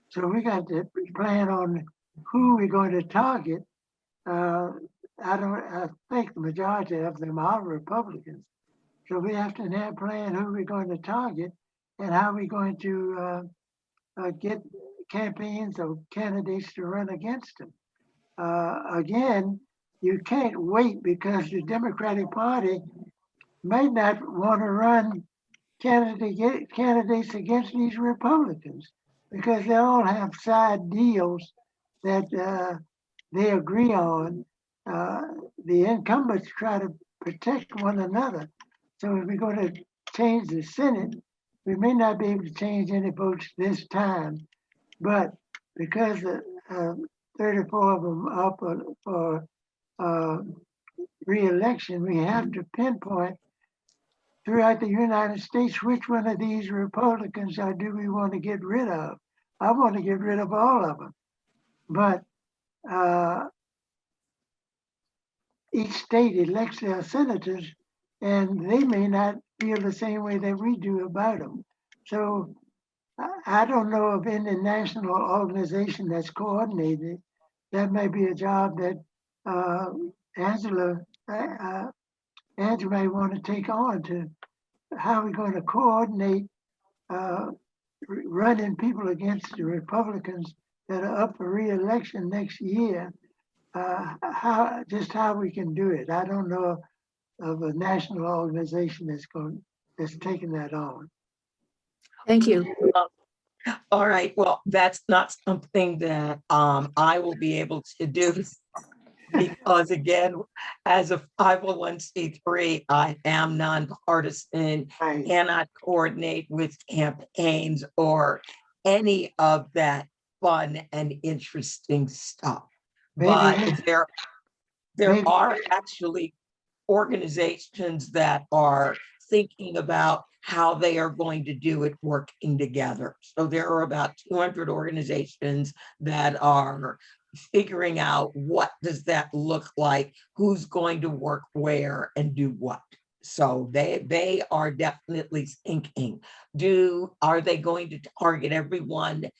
[SPEAKER 2] So we got to plan on who we're going to target. I think the majority of them are Republicans. So we have to now plan who we're going to target and how we're going to get campaigns or candidates to run against them. Again, you can't wait because the Democratic Party might not want to run candidates against these Republicans because they all have side deals that they agree on. The incumbents try to protect one another. So if we're going to change the Senate, we may not be able to change any votes this time, but because 34 of them up for re-election, we have to pinpoint throughout the United States which one of these Republicans do we want to get rid of. I want to get rid of all of them, but each state elects their senators and they may not feel the same way that we do about them. So I don't know of any national organization that's coordinated. That may be a job that Angela may want to take on, to how we're going to coordinate running people against the Republicans that are up for re-election next year. How we can do it. I don't know of a national organization that's taking that on.
[SPEAKER 7] Thank you.
[SPEAKER 1] All right. Well, that's not something that I will be able to do because, again, as a 501c3, I am nonpartisan,
[SPEAKER 2] Right.
[SPEAKER 1] cannot coordinate with campaigns or any of that fun and interesting stuff. But there are actually organizations that are thinking about how they are going to do it working together. So there are about 200 organizations that are figuring out what does that look like, who's going to work where and do what. So they are definitely thinking, are they going to target everyone?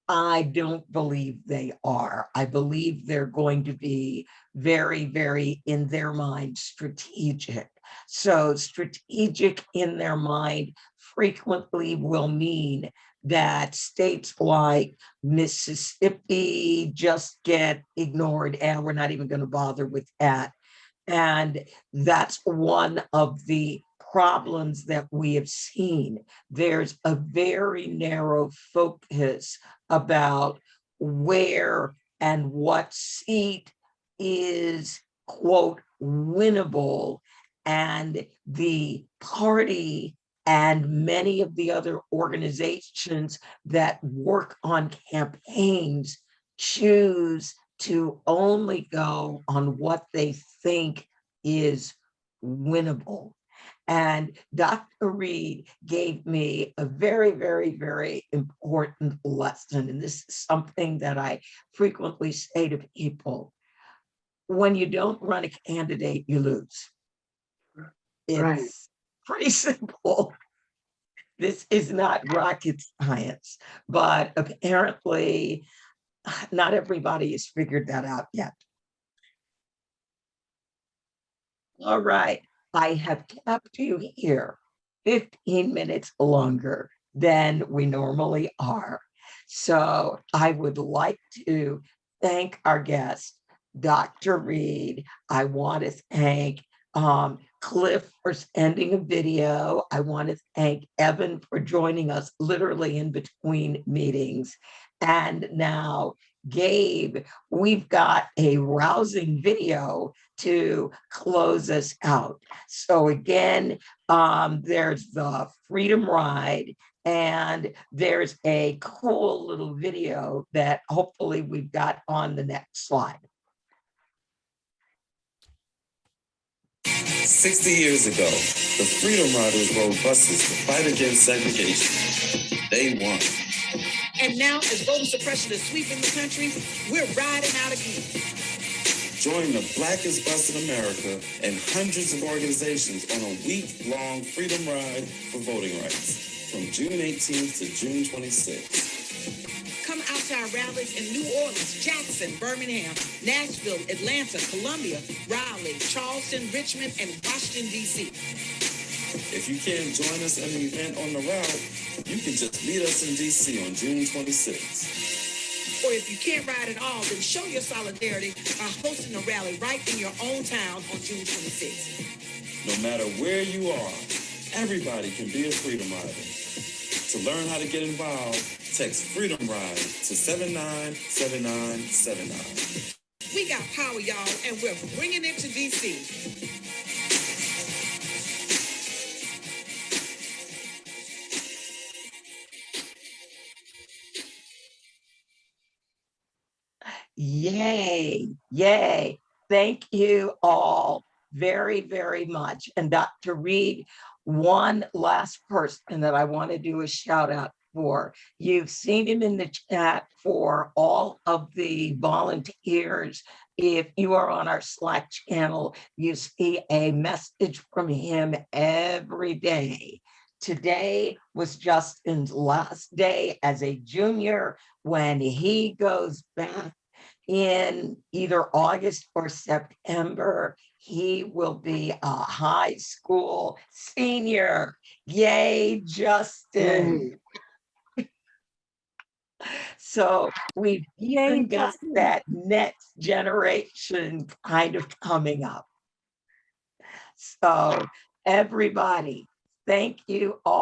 [SPEAKER 1] I don't believe they are. I believe they're going to be very, very, in their mind, strategic. So strategic in their mind frequently will mean that states like Mississippi just get ignored and we're not even going to bother with that. And that's one of the problems that we have seen. There's a very narrow focus about where and what seat is, quote, winnable, and the party and many of the other organizations that work on campaigns choose to only go on what they think is winnable. And Dr. Reid gave me a very, very, very important lesson. And this is something that I frequently say to people. When you don't run a candidate, you lose.
[SPEAKER 2] Right.
[SPEAKER 1] It's pretty simple. This is not rocket science, but apparently not everybody has figured that out yet. All right, I have kept you here 15 minutes longer than we normally are. So I would like to thank our guest, Dr. Reid. I want to thank Cliff for sending a video. I want to thank Evan for joining us literally in between meetings. And now, Gabe, we've got a rousing video to close us out. So again, there's the Freedom Ride, and there's a cool little video that hopefully we've got on the next slide.
[SPEAKER 3] 60 years ago, the Freedom Riders rode buses to fight against segregation. They won.
[SPEAKER 8] And now, as voter suppression is sweeping the country, we're riding out again.
[SPEAKER 3] Join the blackest bus in America and hundreds of organizations on a week-long freedom ride for voting rights from June 18th to June 26th.
[SPEAKER 8] Come out to our rallies in New Orleans, Jackson, Birmingham, Nashville, Atlanta, Columbia, Raleigh, Charleston, Richmond, and Washington, D.C.
[SPEAKER 3] If you can't join us at an event on the route, you can just meet us in D.C. on June 26th.
[SPEAKER 8] Or if you can't ride at all, then show your solidarity by hosting a rally right in your own town on June 26th.
[SPEAKER 3] No matter where you are, everybody can be a Freedom Rider. To learn how to get involved, text Freedom Ride to 797979.
[SPEAKER 8] We got power, y'all, and we're bringing it to D.C.
[SPEAKER 1] Yay, yay. Thank you all very, very much. And Dr. Reid, one last person that I want to do a shout out for. You've seen him in the chat for all of the volunteers. If you are on our Slack channel, you see a message from him every day. Today was Justin's last day as a junior. When he goes back in either August or September, he will be a high school senior. Yay, Justin.
[SPEAKER 2] Yay.
[SPEAKER 1] So we've
[SPEAKER 7] Yay,
[SPEAKER 1] even got
[SPEAKER 7] Justin.
[SPEAKER 1] that next generation kind of coming up. So everybody, thank you all.